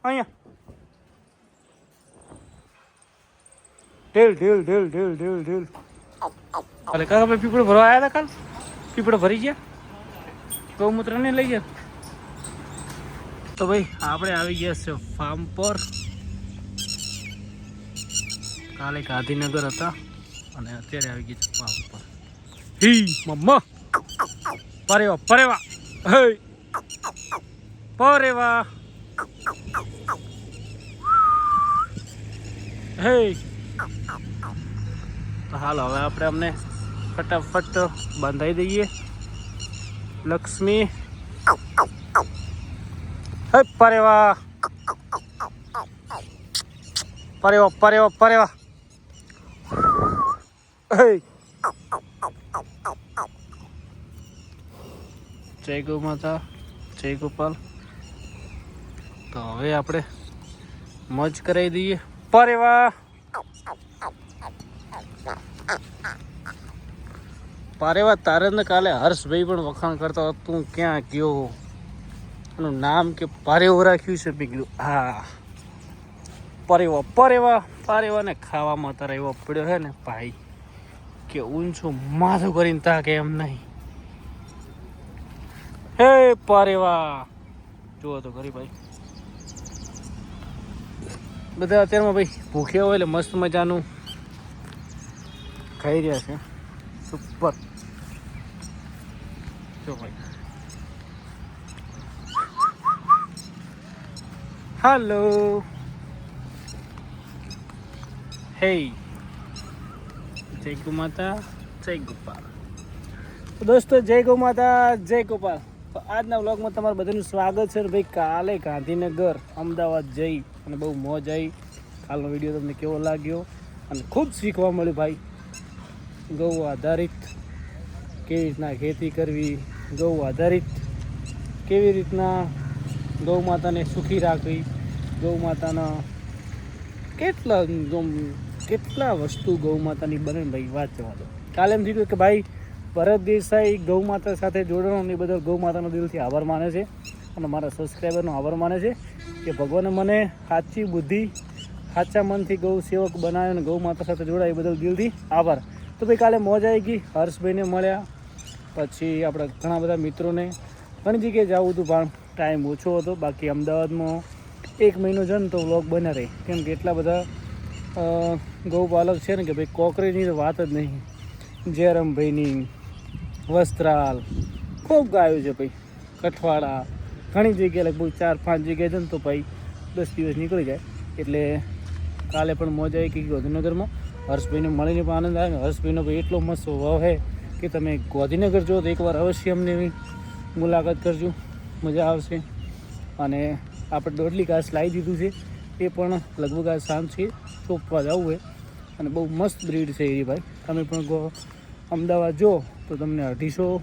અહીંયા ઢીલ ઢીલ ઢીલ ઢીલ ઢીલ ઢીલ. અરે કાકા ભાઈ પીપળો ભરવા આવ્યા હતા કાલ? પીપળો ભરી ગયા? ગૌમૂત્ર ને લઈ ગયા? તો ભાઈ આપણે આવી ગયા છે ફાર્મ પર. કાલે ગાંધીનગર હતા અને અત્યારે આવી ગયા છે ફાર્મ પર. હી મમ્મા પરેવા પરેવા હે પરેવા હે. તો હાલ હવે આપણે અમને ફટાફટ બાંધાઈ દઈએ. લક્ષ્મી હે પરેવા પરેવા પરેવા પરેવા હે. જય ગૌ માતા, જય ગોપાલ. તો હવે આપણે મોજ કરાવી દઈએ. પરેવા પરેવા તારે ને કાલે હર્ષભાઈ પણ વખાણ કરતા તું ક્યાં ગયો, એનું નામ કે પારેવો રાખ્યું છે. મેં કીધું હા પરેવા પરેવા પારેવાને ખાવામાં તારે એવો પડ્યો છે ને ભાઈ કે ઊંચું માથું કરીને તાકે એમ નહીં. હે પારેવા જુઓ તો ખરી ભાઈ. બધા અત્યારમાં ભાઈ ભૂખ્યા હોય એટલે મસ્ત મજાનું ખાઈ રહ્યા છે. સુપર જો ભાઈ. હાલો હે જય ગૌ માતા, જય ગોપાલ. દોસ્તો જય ગૌ માતા, જય ગોપાલ. તો આજના વ્લોગમાં તમારું બધાનું સ્વાગત છે. ભાઈ કાલે ગાંધીનગર અમદાવાદ જઈ અને બહુ મોજ આવી. કાલનો વિડીયો તમને કેવો લાગ્યો અને ખૂબ શીખવા મળ્યું ભાઈ. ગૌ આધારિત કેવી રીતના ખેતી કરવી, ગૌ આધારિત કેવી રીતના ગૌ માતાને સુખી રાખવી, ગૌ માતાના કેટલા વસ્તુ ગૌ માતાની બને ભાઈ વાત જવા દો. કાલે એમ થયું કે ભાઈ ભરત દેસાઈ ગૌ માતા સાથે જોડાણો એ બદલ ગૌ માતાનો દિલથી આભાર માને છે અને મારા સબસ્ક્રાઈબરનો આભાર માને છે કે ભગવાને મને સાચી બુદ્ધિ સાચા મનથી ગૌ સેવક બનાવ્યો અને ગૌ માતા સાથે જોડાય એ બદલ દિલથી આભાર. તો ભાઈ કાલે મોજ આવી ગઈ. હર્ષભાઈને મળ્યા, પછી આપણા ઘણા બધા મિત્રોને ઘણી જગ્યાએ જવું હતું પણ ટાઈમ ઓછો હતો. બાકી અમદાવાદમાં 1 મહિનો છે ને તો વ્લોગ બન્યા રહે, કેમ કે એટલા બધા ગૌપાલક છે ને કે ભાઈ કોકરેજની તો વાત જ નહીં. જયરામભાઈની, વસ્ત્રાલ, ખૂબ ગાયો છે ભાઈ, કઠવાડા, ઘણી જગ્યાએ લગભગ 4-5 જગ્યાએ છે ને તો ભાઈ 10 દિવસ નીકળી જાય. એટલે કાલે પણ મોજ આવી કે ગાંધીનગરમાં હર્ષભાઈને મળીને પણ આનંદ આવે. હર્ષભાઈનો ભાઈ એટલો મસ્ત સ્વભાવ છે કે તમે ગાંધીનગર જો તો એકવાર અવશ્ય અમને મુલાકાત કરજો, મજા આવશે. અને આપણે દોડલી ઘાસ લાવી દીધું છે, એ પણ લગભગ આ સાંજથી ચોપવા જવું હોય અને બહુ મસ્ત બ્રીડ છે એ ભાઈ. તમે પણ અમદાવાદ જો તો તમને 250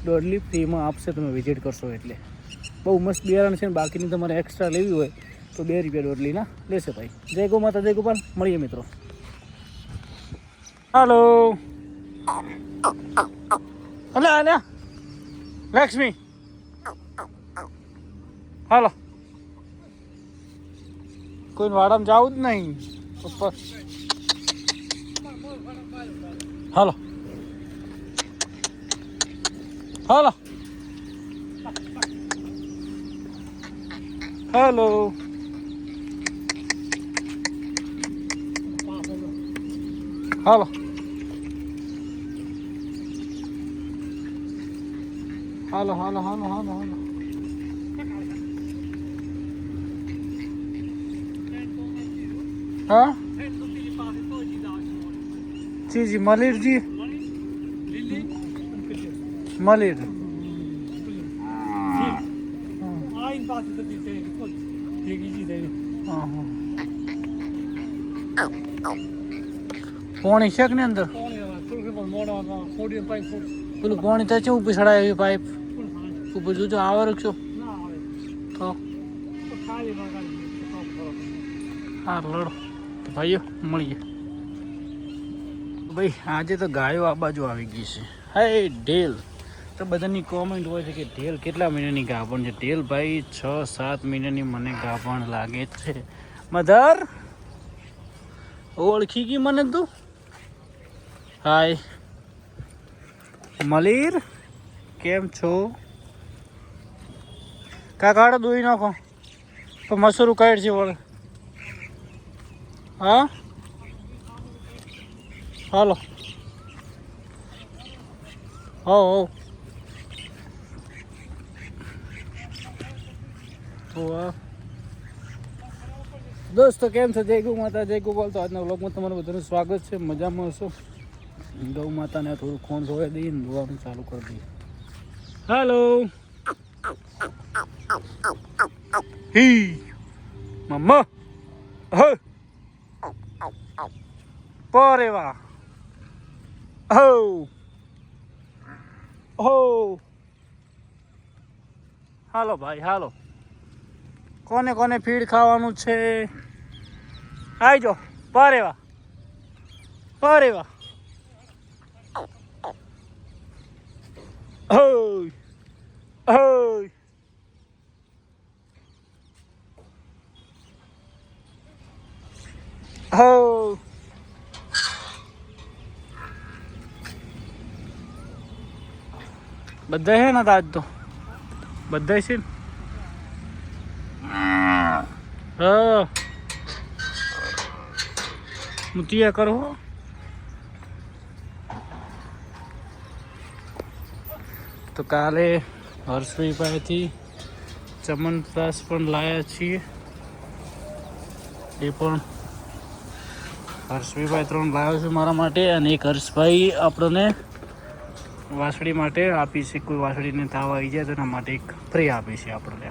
દોડલી ફ્રીમાં આપશે, તમે વિઝિટ કરશો એટલે. બહુ મસ્ત બિયારણ છે ને બાકીની તમારે એક્સ્ટ્રા લેવી હોય તો 2 રૂપિયા દોડલીના લેશે ભાઈ. જય ગૌ માતા, જય ગોપાલ. મળીએ મિત્રો. હાલો અલા અલા લક્ષ્મી હાલો. કોઈ વાડામાં જવું જ નહીં ઉપર. હાલો હાલો હાલો હાલો હાલો હાલો હાલો હાલો હાલો. हाँ जी जी मलिर जी मलिर પોણી છે કે અંદર પેલું પોણી તો શું પીસડાય એવી પાઇપ ઉપર જોજો આવરક છો તો હા લડો ભાઈઓ મળીએ. ભાઈ આજે તો ગાયો આ બાજુ આવી ગઈ છે. હે ઢેલ તો બધાની કોમેન્ટ હોય છે કે ઢેલ કેટલા મહિનાની ગાભણ છે. ઢેલ ભાઈ 6-7 મહિનાની મને ગાભણ લાગે છે. મધર ઓળખી ગઈ મને તું? હાય મલીર, કેમ છો? કાકાડો દોઈ નાખો તો મસૂરું કાઢ છે વળે. હા હાલો હો દોસ્તો કેમ છો? જય ગૌ માતા, જય ગોપાલ. તો આજના વ્લોગમાં તમારું બધાનું સ્વાગત છે. મજામાં હશો? ગૌ માતાને થોડું ખોણ ધોઈ દઈએ ને ધોવાનું ચાલુ કરી દઈએ. હાલો હી મમ્મા હો પરે વાહ હો હો. હાલો ભાઈ હાલો, કોને કોને ફીડ ખાવાનું છે? આવજો પરેવા પરેવા. હોય હોય હો. બધા છે ને આજ તો બધા છે ને. હા મુતિયા કરો. તો કાલે હર્ષભાઈ પાસેથી ચમનપ્રાસ પણ લાવ્યા છીએ. એ પણ હર્ષભાઈ 3 લાવ્યો છે મારા માટે, અને એક હર્ષભાઈ આપણને વાસળી માટે આપી છે. કોઈ વાસળીને તાવ આવી જાય તો એના માટે એક ફ્રી આપી છે આપણને.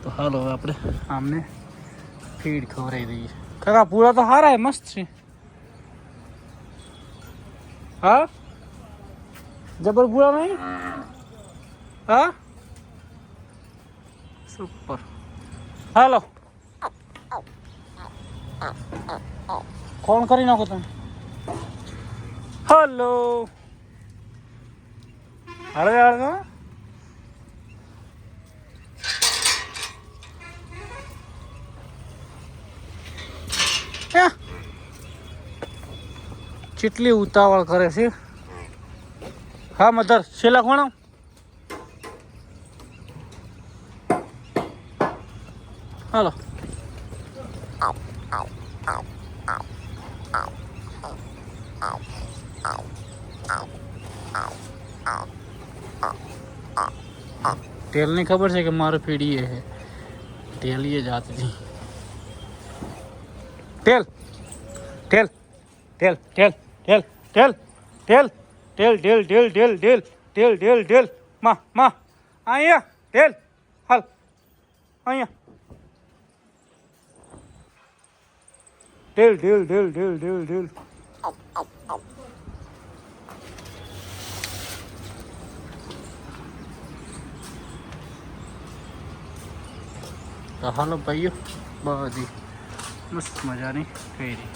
તો હાલો હવે આપણે આમને ફીડ ખવડાવી દઈએ. કાકા પૂરા તો સારા મસ્ત છે. હા જબર પૂરા નહીં? હા સુપર. હાલો કોણ કરી નાખો તમે. હલો હળવે હળવે. કેટલી ઉતાવળ કરે છે. હા મધર છેલ્લા કોણ? હાલો ટેલની ખબર છે કે મારો ફીડી એ છે. ટેલી એ જાતથી ટેલ ટેલ ટેલ ટેલ ટેલ ટેલ ટેલ ટેલ ટેલ ટેલ ટેલ ટેલ ટેલ ટેલ ટેલ માં માં અહીંયા ટેલ હાલ અહીંયા ટેલ ટેલ ટેલ ટેલ ટેલ ટેલ. તો હાલો ભાઈઓ બધી મસ્ત મજાની થઈ રહી.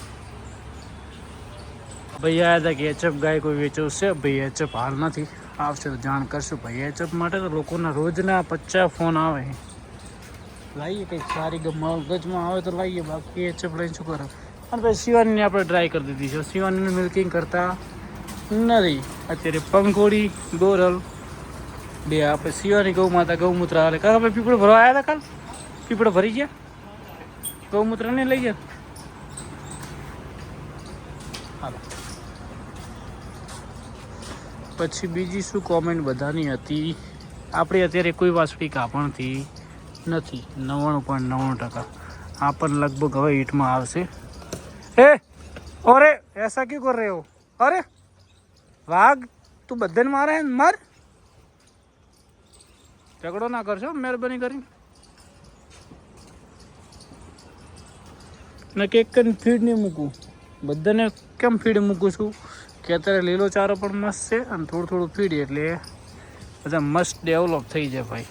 ભાઈ આવ્યા હતા કે એચએફ ગાય કોઈ વેચવશે. ભાઈ એચએફ હાલ નથી, આવશે તો જાણ કરશું. ભાઈ એચએફ માટે તો લોકોના રોજના 50 ફોન આવે. લાવીએ કંઈક સારી મગજમાં આવે તો લાવીએ, બાકી એચએફ લઈને શું કરે. અને ભાઈ શિવાનીને આપણે ટ્રાય કરી દીધી છે. શિવાનીનું મિલ્કિંગ કરતા નથી અત્યારે. પંખોડી ગોરલ બે આપણે શિવાની ગૌ માતા ગૌમૂત્ર હાલે. કાકા ભાઈ પીપળો ભરવા આવ્યા હતા કાલ? પીપળો ભરી ગયા? ગૌમૂત્ર ને લઈ ગયા? હાલો પછી બીજી શું કોમેન્ટ બધાની હતી. આપણે અત્યારે કોઈ વાસળી કાપણથી નથી. 99.99%. આ પણ લગભગ હવે હિટમાં આવશે. એ અરે એસા ક્यों कर रहे हो? અરે વાઘ તું બધાને મારે માર. ઝઘડો ના કરશો મહેરબાની કરી. ને કેક કરીને ફીડ નહીં મૂકું. બધાને કેમ ફીડ મૂકું છું કે અત્યારે લીલો ચારો પણ મસ્ત છે, અને થોડું થોડું ફીડ એટલે બધા મસ્ત ડેવલપ થઈ જાય ભાઈ.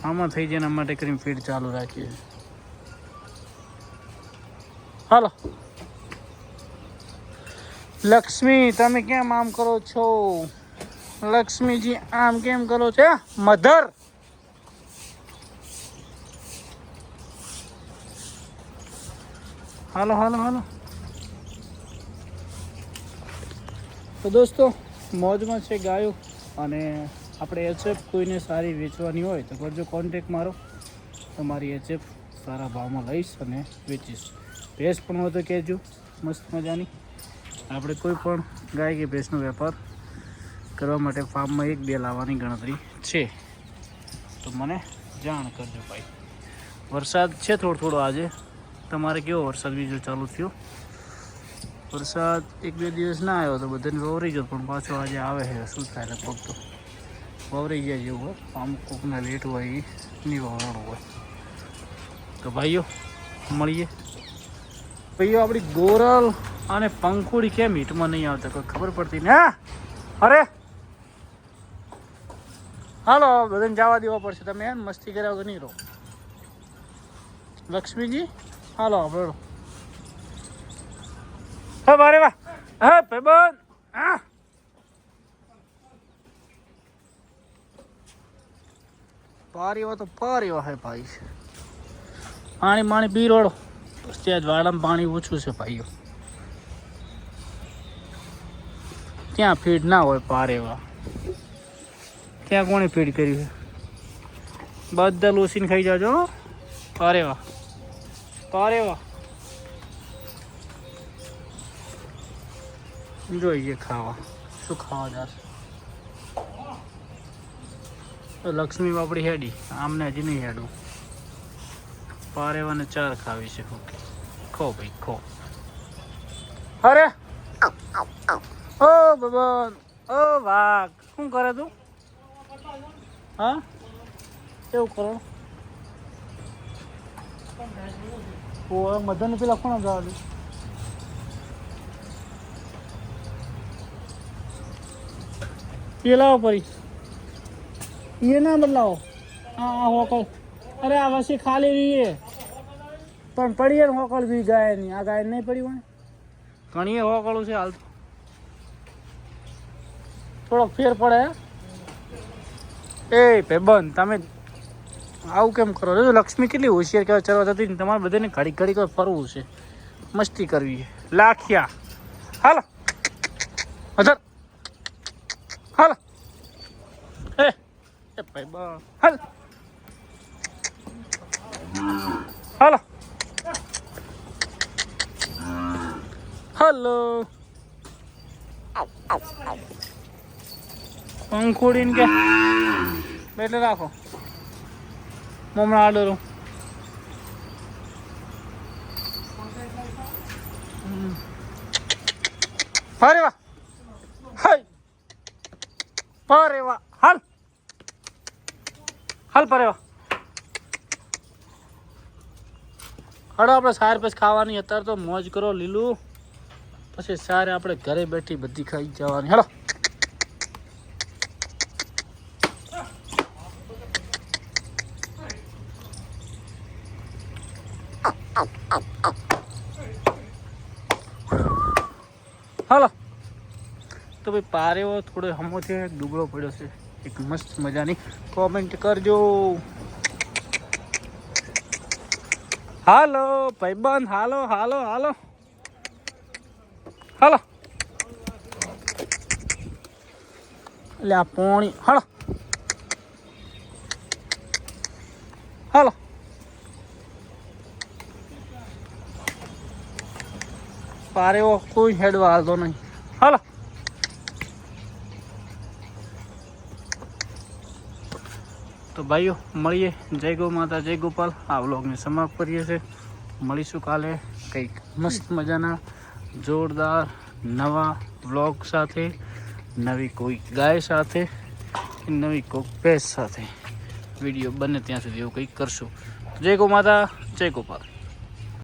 આમાં થઈ જાય એના માટે કરીને ફીડ ચાલુ રાખીએ. હાલો લક્ષ્મી તમે કેમ આમ કરો છો? લક્ષ્મીજી આમ કેમ કરો છે મધર? હાલો હાલો હાલો. તો દોસ્તો મોજમાં છે ગાયો, અને આપણે એચએફ કોઈને સારી વેચવાની હોય તો કરજો કોન્ટેક મારો. તમારી એચએફ સારા ભાવમાં લઈશ અને વેચીશ. ભેંસ પણ હોય તો કહેજો, મસ્ત મજાની. આપણે કોઈ પણ ગાય કે ભેંસનો વેપાર કરવા માટે ફાર્મમાં 1-2 લાવવાની ગણતરી છે, તો મને જાણ કરજો ભાઈ. વરસાદ છે થોડો આજે. તમારે કેવો વરસાદ બીજો ચાલુ થયો? વરસાદ 1-2 દિવસ ના આવ્યો તો બધાને વવરી ગયો, પણ પાછો આજે આવે છે. શું થાય લગભગ તો વવરી ગયા જેવું હોય. આમ કોકના લેટ હોય એ નહીં વવરણું હોય. તો ભાઈઓ મળીએ. ભાઈઓ આપણી ગોરલ અને પંખુડી કેમ હિટમાં નહીં આવતા કોઈ ખબર પડતી ને. અરે હાલો, બધાને જવા દેવા પડશે. તમે એમ મસ્તી કર્યા વગર નહીં રહો. લક્ષ્મીજી હાલો આપણે. હા બારે વાહ. હા ભાઈબંધ. હા પારીઓ તો પારીઓ હે ભાઈ. પાણી પી રોડો. ત્યાં જ વાડામાં પાણી ઓછું છે ભાઈઓ. ત્યાં ફીડ ના હોય પારેવા. ત્યાં કોણે ફીડ કર્યું છે? બધા લોસીને ખાઈ જાજો. પારેવા પારેવા જોઈએ ખાવા. શું ખાવા જશે? લક્ષ્મી બાપડી હેડી, આમને હજી નહીં હેડું. પારેવાને 4 ખાવી છે. ઓકે ખો ભાઈ ખો. અરે ઓ બબન, ઓ વાઘ, શું કરે તું? હા એવું કરો. ઓ મધન પેલા કોણ જવા દે? એ લાવો પરી, એ ના બદલાવો. હા હોકલ. અરે આ વસી ખાલી રહીએ પણ પડીએ ને હોકળ બી ગાય નહીં. આ ગાય નહીં પડી હોય. ઘણી હોકળું છે હાલ. થોડોક ફેર પડે. એ ભાઈબંધ તમે આવું કેમ કરો? લક્ષ્મી કેટલી હોશિયાર કહેવાય ચરવા જતી. તમારે બધાને ઘડી ઘડી ફરવું છે, મસ્તી કરવી. લાખિયા હાલો અધર હાલ. એ ભાઈબંધ હાલ હાલો હલો. પંખોડીને કે એટલે રાખો. મમણા આડો અરે વાહ. હાય પરે વાહ. હાલ હાલ પરે વાહ. હડો આપણે સાર પછી ખાવાની. અત્યારે તો મોજ કરો લીલું, પછી સારે આપણે ઘરે બેઠી બધી ખાઈ જવાની. હડો હાલો. તો ભાઈ પારેવો થોડો હમો છે, દુબળો પડ્યો છે. એક મસ્ત મજાની કોમેન્ટ કરજો. હાલો ભાઈબંધ હાલો હાલો હાલો હાલો. એટલે આ પોણી હાલો હાલો. પારેવો કોઈ હેડવા હાલતો નહીં. હાલો તો ભાઈઓ મળીએ. જય ગૌ માતા, જય ગોપાલ. આ વ્લોગને સમાપ્ત કરીએ છીએ. મળીશું કાલે કંઈક મસ્ત મજાના જોરદાર નવા વ્લોગ સાથે, નવી કોઈ ગાય સાથે, નવી કોઈ ભેંસ સાથે વિડીયો બને ત્યાં સુધી એવું કંઈક કરશું. જય ગૌ માતા, જય ગોપાલ.